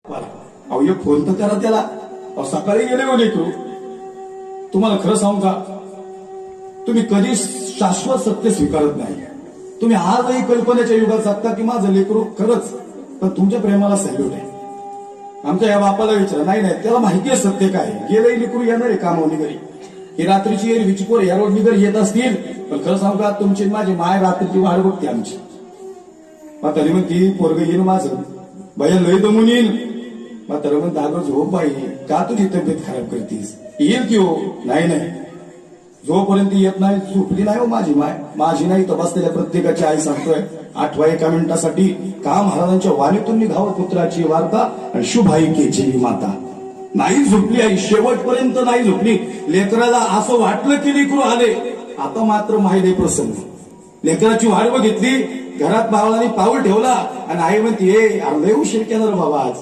अहो एक फोन तर करा त्याला. अहो सकाळी गेले हो लेकरू. तुम्हाला खरं सांगू का, तुम्ही कधी शाश्वत सत्य स्वीकारत नाही. तुम्ही आजही कल्पनेच्या युगात जगता की माझं लेकरू खरंच, पण तुमच्या प्रेमाला सॅल्यूट आहे. आमच्या या बापाला विचारा, नाही नाही त्याला माहिती आहे सत्य काय. गेलंही लेकरू येणार आहे कामावणी घरी. ही रात्रीची एरवीची पोर या रोडनी घरी येत असतील, पण खरं सांगू का तुमची माझी माय रात्रीची वाट बघते आमची. म्हातारी म्हणती पोरग येईल माझं, भैया लय दमून येईल. म्हातारा म्हणते अगं झोप बाई, का तुझी तब्येत खराब करतीस. येईल की हो, नाही नाही जोपर्यंत येत नाही झोपली नाही हो माझी माय. माझी नाही तर बसलेल्या प्रत्येकाची आई सांगतोय आठवा एका मिनिटासाठी का महाराजांच्या वाणीतून निघावं पुत्राची वार्ता आणि शुभाईकेची माता. नाही झोपली आई, शेवटपर्यंत नाही झोपली. लेकराला असं वाटलं की लेकरू आले. आता मात्र माहिती प्रसन्न. लेकराची वाट बघितली, घरात बावळाने पाऊल ठेवला आणि आई म्हणते अरे लय उशीर केला रे बाबा आज.